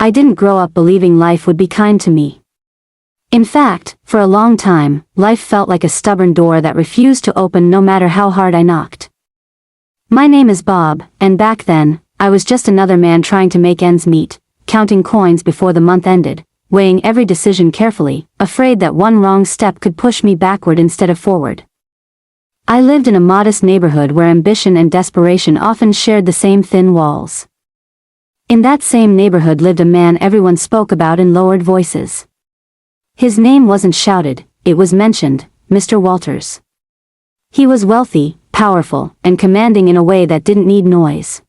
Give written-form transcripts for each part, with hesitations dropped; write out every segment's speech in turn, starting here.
I didn't grow up believing life would be kind to me. In fact, for a long time, life felt like a stubborn door that refused to open no matter how hard I knocked. My name is Bob, and back then, I was just another man trying to make ends meet, counting coins before the month ended, weighing every decision carefully, afraid that one wrong step could push me backward instead of forward. I lived in a modest neighborhood where ambition and desperation often shared the same thin walls. In that same neighborhood lived a man everyone spoke about in lowered voices. His name wasn't shouted, it was mentioned, Mr. Walters. He was wealthy, powerful, and commanding in a way that didn't need noise.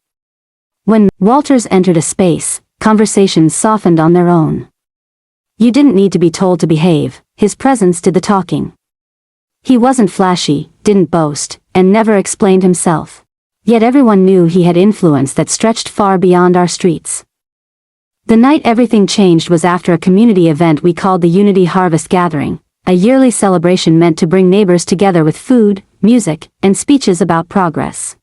When Walters entered a space, conversations softened on their own. You didn't need to be told to behave, his presence did the talking. He wasn't flashy, didn't boast, and never explained himself. Yet everyone knew he had influence that stretched far beyond our streets. The night everything changed was after a community event we called the Unity Harvest Gathering, a yearly celebration meant to bring neighbors together with food, music, and speeches about progress.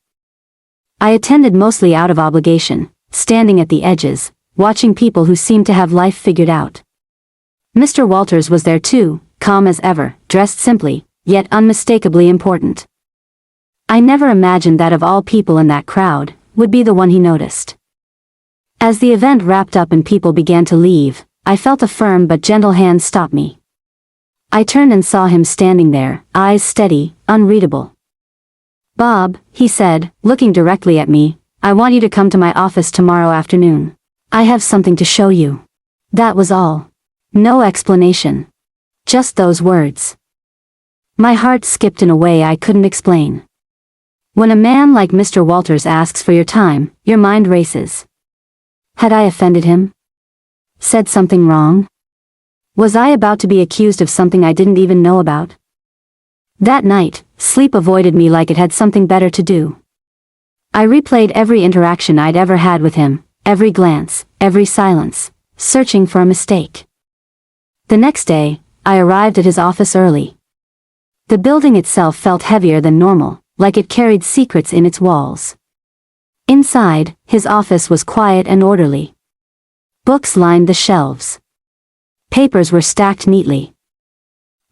I attended mostly out of obligation, standing at the edges, watching people who seemed to have life figured out. Mr. Walters was there too, calm as ever, dressed simply, yet unmistakably important. I never imagined that of all people in that crowd, would be the one he noticed. As the event wrapped up and people began to leave, I felt a firm but gentle hand stop me. I turned and saw him standing there, eyes steady, unreadable. "Bob," he said, looking directly at me, "I want you to come to my office tomorrow afternoon. I have something to show you." That was all. No explanation. Just those words. My heart skipped in a way I couldn't explain. When a man like Mr. Walters asks for your time, your mind races. Had I offended him? Said something wrong? Was I about to be accused of something I didn't even know about? That night, sleep avoided me like it had something better to do. I replayed every interaction I'd ever had with him, every glance, every silence, searching for a mistake. The next day, I arrived at his office early. The building itself felt heavier than normal, like it carried secrets in its walls. Inside, his office was quiet and orderly. Books lined the shelves. Papers were stacked neatly.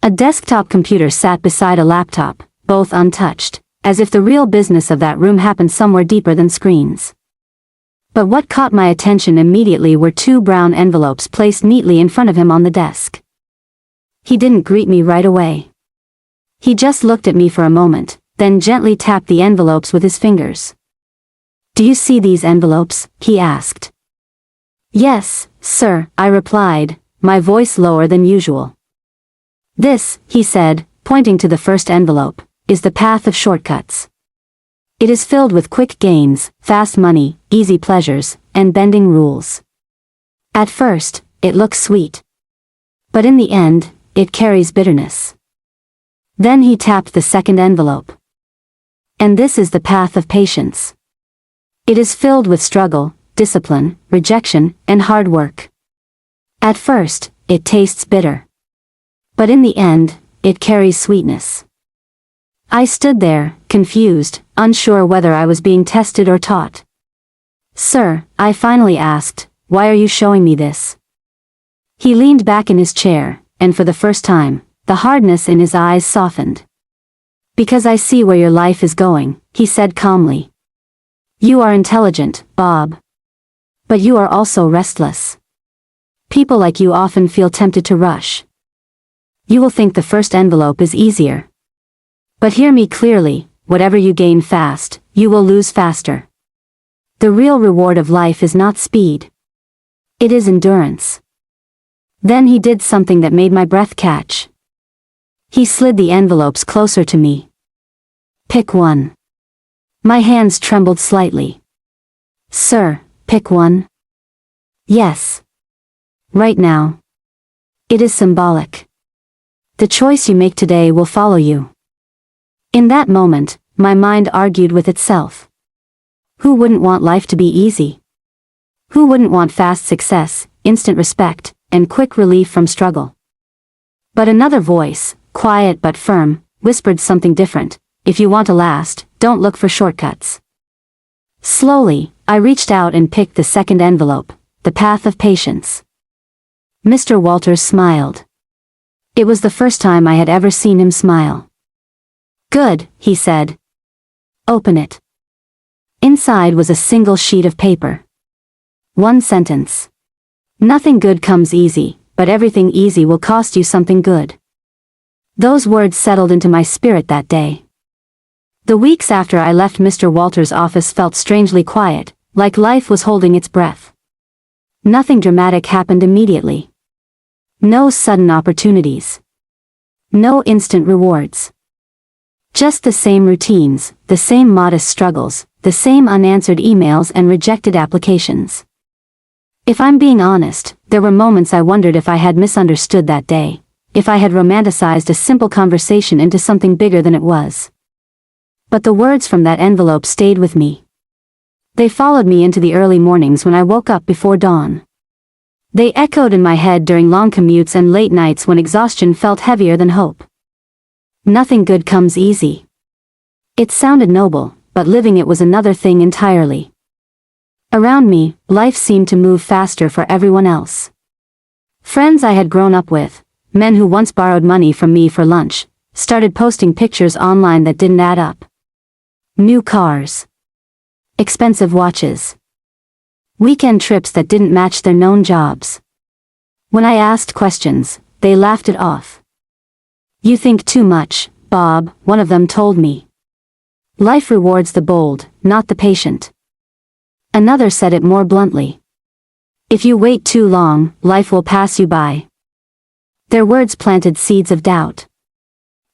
A desktop computer sat beside a laptop, both untouched, as if the real business of that room happened somewhere deeper than screens. But what caught my attention immediately were two brown envelopes placed neatly in front of him on the desk. He didn't greet me right away. He just looked at me for a moment, then gently tapped the envelopes with his fingers. "Do you see these envelopes?" he asked. "Yes, sir," I replied, my voice lower than usual. "This," he said, pointing to the first envelope, "is the path of shortcuts. It is filled with quick gains, fast money, easy pleasures, and bending rules. At first, it looks sweet. But in the end, it carries bitterness." Then he tapped the second envelope. "And this is the path of patience. It is filled with struggle, discipline, rejection, and hard work. At first, it tastes bitter. But in the end, it carries sweetness." I stood there, confused, unsure whether I was being tested or taught. "Sir," I finally asked, "why are you showing me this?" He leaned back in his chair, and for the first time, the hardness in his eyes softened. "Because I see where your life is going," he said calmly. "You are intelligent, Bob. But you are also restless. People like you often feel tempted to rush. You will think the first envelope is easier. But hear me clearly, whatever you gain fast, you will lose faster. The real reward of life is not speed. It is endurance." Then he did something that made my breath catch. He slid the envelopes closer to me. "Pick one." My hands trembled slightly. "Sir, pick one?" "Yes. Right now. It is symbolic. The choice you make today will follow you." In that moment, my mind argued with itself. Who wouldn't want life to be easy? Who wouldn't want fast success, instant respect, and quick relief from struggle? But another voice, quiet but firm, whispered something different. "If you want to last, don't look for shortcuts." Slowly, I reached out and picked the second envelope, the path of patience. Mr. Walters smiled. It was the first time I had ever seen him smile. Good, he said. Open it. Inside was a single sheet of paper. One sentence. Nothing good comes easy, but everything easy will cost you something good. Those words settled into my spirit that day. The weeks after I left Mr. Walters' office felt strangely quiet, like life was holding its breath. Nothing dramatic happened immediately. No sudden opportunities. No instant rewards. Just the same routines, the same modest struggles, the same unanswered emails and rejected applications. If I'm being honest, there were moments I wondered if I had misunderstood that day, if I had romanticized a simple conversation into something bigger than it was. But the words from that envelope stayed with me. They followed me into the early mornings when I woke up before dawn. They echoed in my head during long commutes and late nights when exhaustion felt heavier than hope. Nothing good comes easy. It sounded noble, but living it was another thing entirely. Around me, life seemed to move faster for everyone else. Friends I had grown up with, men who once borrowed money from me for lunch, started posting pictures online that didn't add up. New cars. Expensive watches. Weekend trips that didn't match their known jobs. When I asked questions, they laughed it off. You think too much, Bob, one of them told me. Life rewards the bold, not the patient. Another said it more bluntly. If you wait too long, life will pass you by. Their words planted seeds of doubt.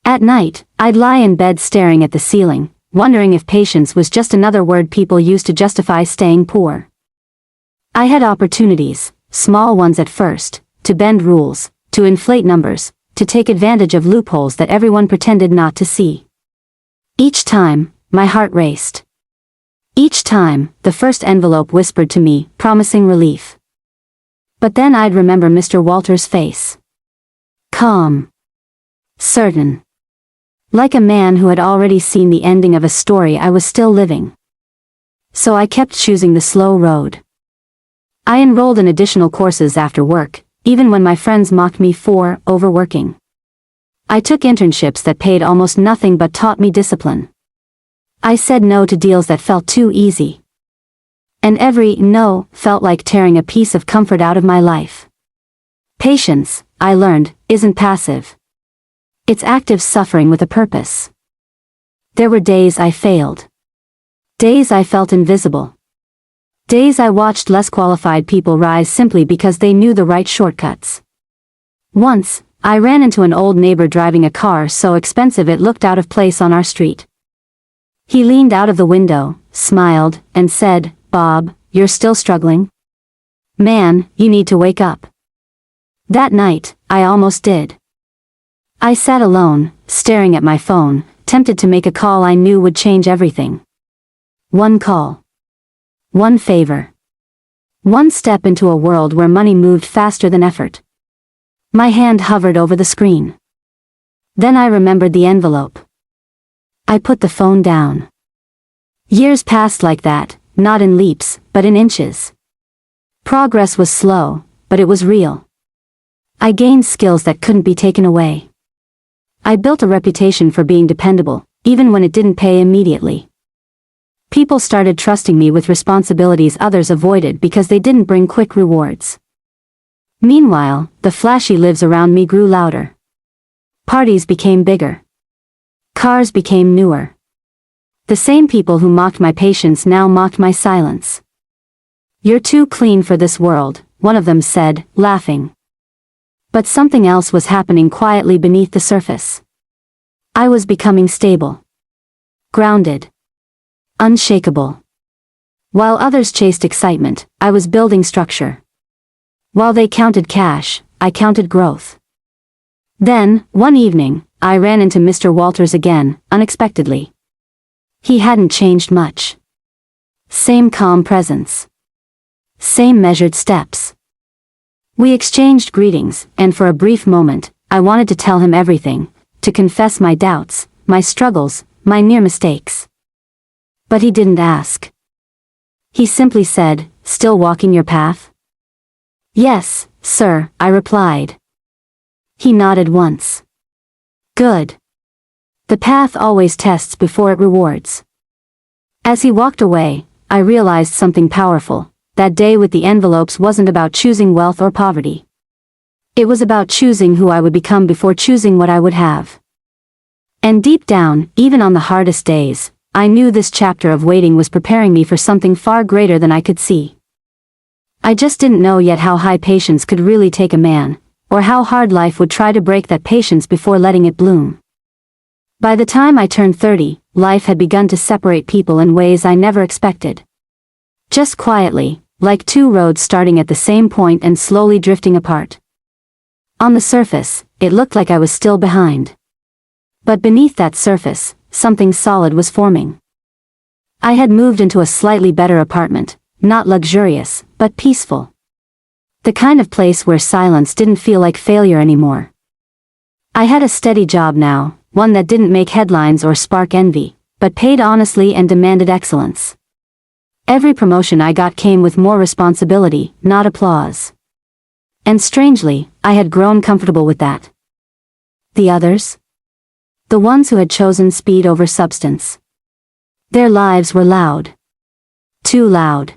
At night, I'd lie in bed staring at the ceiling, wondering if patience was just another word people used to justify staying poor. I had opportunities, small ones at first, to bend rules, to inflate numbers, to take advantage of loopholes that everyone pretended not to see. Each time, my heart raced. Each time, the first envelope whispered to me, promising relief. But then I'd remember Mr. Walters' face. Calm. Certain. Like a man who had already seen the ending of a story I was still living. So I kept choosing the slow road. I enrolled in additional courses after work, even when my friends mocked me for overworking. I took internships that paid almost nothing but taught me discipline. I said no to deals that felt too easy. And every no felt like tearing a piece of comfort out of my life. Patience, I learned, isn't passive. It's active suffering with a purpose. There were days I failed. Days I felt invisible. Days I watched less qualified people rise simply because they knew the right shortcuts. Once, I ran into an old neighbor driving a car so expensive it looked out of place on our street. He leaned out of the window, smiled, and said, "Bob, you're still struggling? Man, you need to wake up." That night, I almost did. I sat alone, staring at my phone, tempted to make a call I knew would change everything. One call. One favor. One step into a world where money moved faster than effort. My hand hovered over the screen. Then I remembered the envelope. I put the phone down. Years passed like that, not in leaps, but in inches. Progress was slow, but it was real. I gained skills that couldn't be taken away. I built a reputation for being dependable, even when it didn't pay immediately. People started trusting me with responsibilities others avoided because they didn't bring quick rewards. Meanwhile, the flashy lives around me grew louder. Parties became bigger. Cars became newer. The same people who mocked my patience now mocked my silence. "You're too clean for this world," one of them said, laughing. But something else was happening quietly beneath the surface. I was becoming stable. Grounded. Unshakable. While others chased excitement, I was building structure. While they counted cash, I counted growth. Then, one evening, I ran into Mr. Walters again, unexpectedly. He hadn't changed much. Same calm presence. Same measured steps. We exchanged greetings, and for a brief moment, I wanted to tell him everything, to confess my doubts, my struggles, my near mistakes. But he didn't ask. He simply said, "Still walking your path?" "Yes, sir," I replied. He nodded once. "Good. The path always tests before it rewards." As he walked away, I realized something powerful. That day with the envelopes wasn't about choosing wealth or poverty. It was about choosing who I would become before choosing what I would have. And deep down, even on the hardest days, I knew this chapter of waiting was preparing me for something far greater than I could see. I just didn't know yet how high patience could really take a man, or how hard life would try to break that patience before letting it bloom. By the time I turned 30, life had begun to separate people in ways I never expected. Just quietly, like two roads starting at the same point and slowly drifting apart. On the surface, it looked like I was still behind. But beneath that surface, something solid was forming. I had moved into a slightly better apartment, not luxurious, but peaceful. The kind of place where silence didn't feel like failure anymore. I had a steady job now, one that didn't make headlines or spark envy, but paid honestly and demanded excellence. Every promotion I got came with more responsibility, not applause. And strangely, I had grown comfortable with that. The others? The ones who had chosen speed over substance. Their lives were loud. Too loud.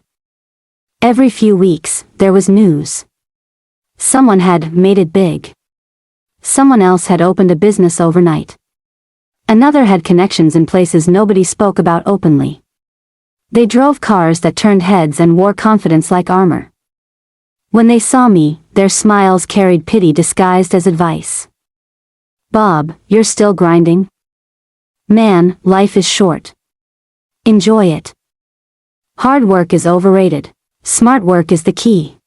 Every few weeks, there was news. Someone had made it big. Someone else had opened a business overnight. Another had connections in places nobody spoke about openly. They drove cars that turned heads and wore confidence like armor. When they saw me, their smiles carried pity disguised as advice. "Bob, you're still grinding? Man, life is short. Enjoy it. Hard work is overrated. Smart work is the key."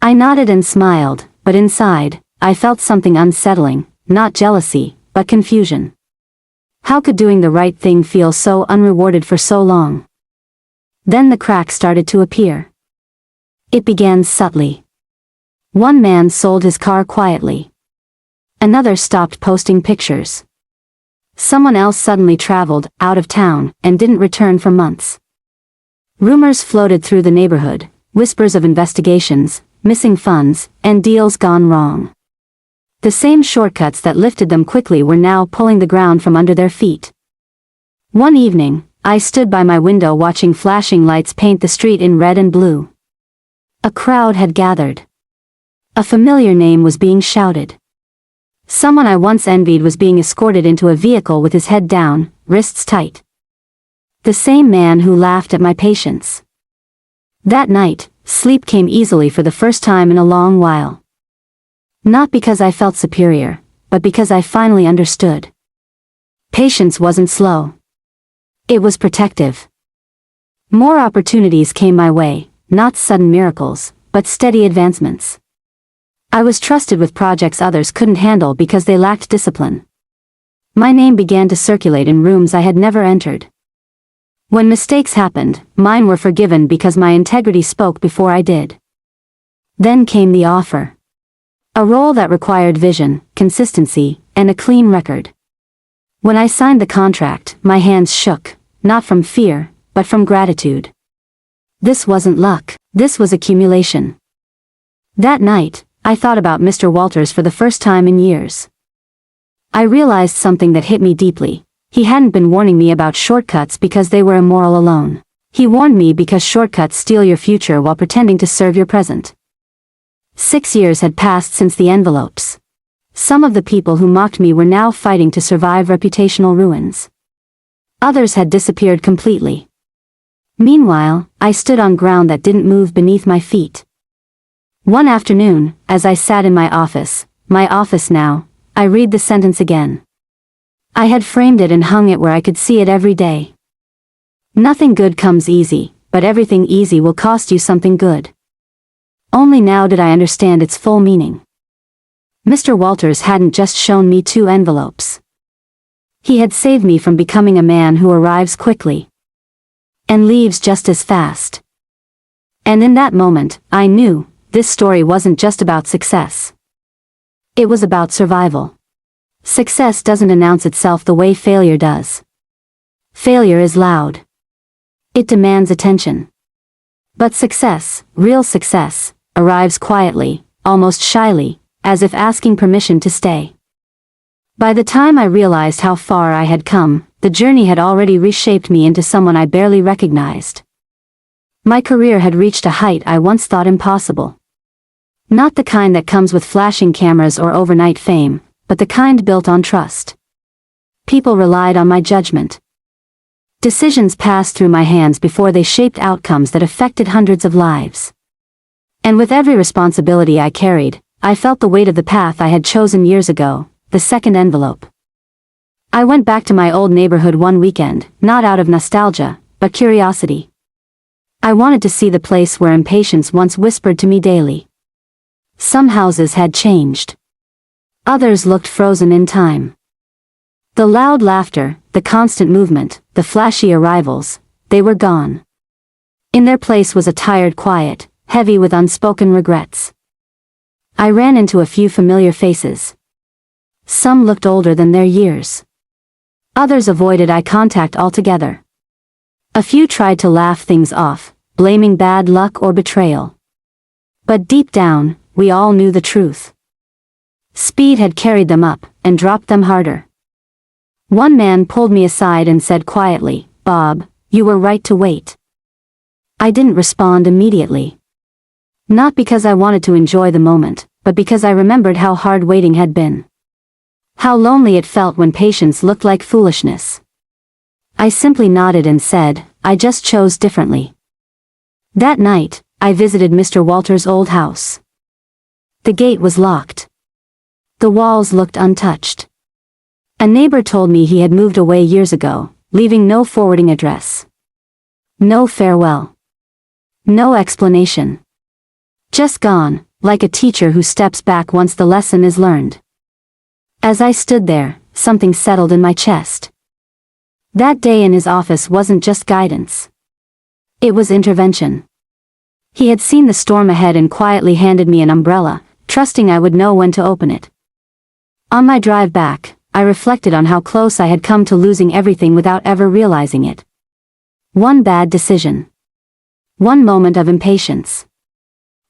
I nodded and smiled, but inside, I felt something unsettling, not jealousy, but confusion. How could doing the right thing feel so unrewarded for so long? Then the cracks started to appear. It began subtly. One man sold his car quietly. Another stopped posting pictures. Someone else suddenly traveled out of town and didn't return for months. Rumors floated through the neighborhood, whispers of investigations, missing funds, and deals gone wrong. The same shortcuts that lifted them quickly were now pulling the ground from under their feet. One evening, I stood by my window watching flashing lights paint the street in red and blue. A crowd had gathered. A familiar name was being shouted. Someone I once envied was being escorted into a vehicle with his head down, wrists tight. The same man who laughed at my patience. That night, sleep came easily for the first time in a long while. Not because I felt superior, but because I finally understood. Patience wasn't slow. It was protective. More opportunities came my way, not sudden miracles, but steady advancements. I was trusted with projects others couldn't handle because they lacked discipline. My name began to circulate in rooms I had never entered. When mistakes happened, mine were forgiven because my integrity spoke before I did. Then came the offer. A role that required vision, consistency, and a clean record. When I signed the contract, my hands shook, not from fear, but from gratitude. This wasn't luck, this was accumulation. That night, I thought about Mr. Walters for the first time in years. I realized something that hit me deeply. He hadn't been warning me about shortcuts because they were immoral alone. He warned me because shortcuts steal your future while pretending to serve your present. 6 years had passed since the envelopes. Some of the people who mocked me were now fighting to survive reputational ruins. Others had disappeared completely. Meanwhile, I stood on ground that didn't move beneath my feet. One afternoon, as I sat in my office now, I read the sentence again. I had framed it and hung it where I could see it every day. Nothing good comes easy, but everything easy will cost you something good. Only now did I understand its full meaning. Mr. Walters hadn't just shown me 2 envelopes. He had saved me from becoming a man who arrives quickly and leaves just as fast. And in that moment, I knew, this story wasn't just about success. It was about survival. Success doesn't announce itself the way failure does. Failure is loud. It demands attention. But success, real success, arrives quietly, almost shyly, as if asking permission to stay. By the time I realized how far I had come, the journey had already reshaped me into someone I barely recognized. My career had reached a height I once thought impossible. Not the kind that comes with flashing cameras or overnight fame, but the kind built on trust. People relied on my judgment. Decisions passed through my hands before they shaped outcomes that affected hundreds of lives. And with every responsibility I carried, I felt the weight of the path I had chosen years ago, the second envelope. I went back to my old neighborhood one weekend, not out of nostalgia, but curiosity. I wanted to see the place where impatience once whispered to me daily. Some houses had changed. Others looked frozen in time. The loud laughter, the constant movement, the flashy arrivals, they were gone. In their place was a tired quiet, heavy with unspoken regrets. I ran into a few familiar faces. Some looked older than their years. Others avoided eye contact altogether. A few tried to laugh things off, blaming bad luck or betrayal. But deep down, we all knew the truth. Speed had carried them up, and dropped them harder. One man pulled me aside and said quietly, "Bob, you were right to wait." I didn't respond immediately. Not because I wanted to enjoy the moment, but because I remembered how hard waiting had been. How lonely it felt when patience looked like foolishness. I simply nodded and said, "I just chose differently." That night, I visited Mr. Walter's old house. The gate was locked. The walls looked untouched. A neighbor told me he had moved away years ago, leaving no forwarding address. No farewell. No explanation. Just gone, like a teacher who steps back once the lesson is learned. As I stood there, something settled in my chest. That day in his office wasn't just guidance. It was intervention. He had seen the storm ahead and quietly handed me an umbrella, trusting I would know when to open it. On my drive back, I reflected on how close I had come to losing everything without ever realizing it. One bad decision. One moment of impatience.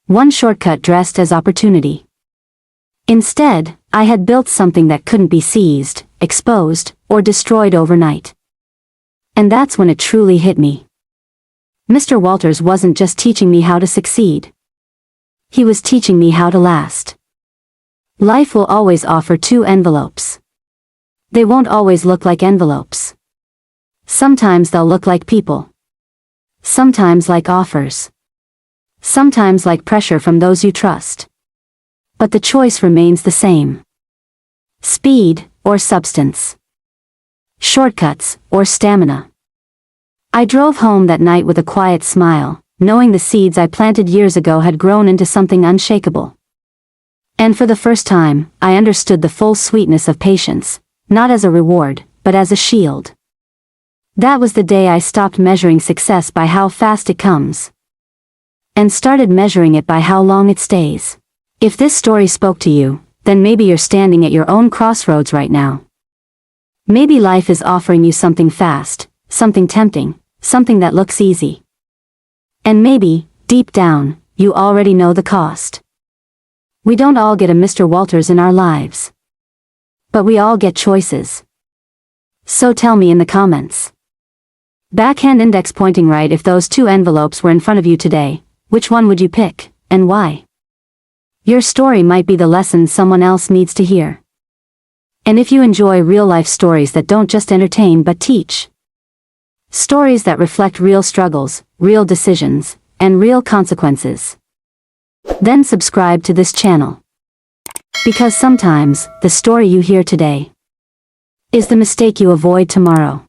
One shortcut dressed as opportunity. Instead, I had built something that couldn't be seized, exposed, or destroyed overnight. And that's when it truly hit me. Mr. Walters wasn't just teaching me how to succeed. He was teaching me how to last. Life will always offer two envelopes. They won't always look like envelopes. Sometimes they'll look like people. Sometimes like offers. Sometimes like pressure from those you trust. But the choice remains the same. Speed or substance. Shortcuts or stamina. I drove home that night with a quiet smile, knowing the seeds I planted years ago had grown into something unshakable. And for the first time, I understood the full sweetness of patience, not as a reward, but as a shield. That was the day I stopped measuring success by how fast it comes, and started measuring it by how long it stays. If this story spoke to you, then maybe you're standing at your own crossroads right now. Maybe life is offering you something fast, something tempting, something that looks easy. And maybe, deep down, you already know the cost. We don't all get a Mr. Walters in our lives. But we all get choices. So tell me in the comments. Backhand index pointing right, if those two envelopes were in front of you today, which one would you pick, and why? Your story might be the lesson someone else needs to hear. And if you enjoy real-life stories that don't just entertain but teach, stories that reflect real struggles, real decisions, and real consequences, then subscribe to this channel. Because sometimes, the story you hear today is the mistake you avoid tomorrow.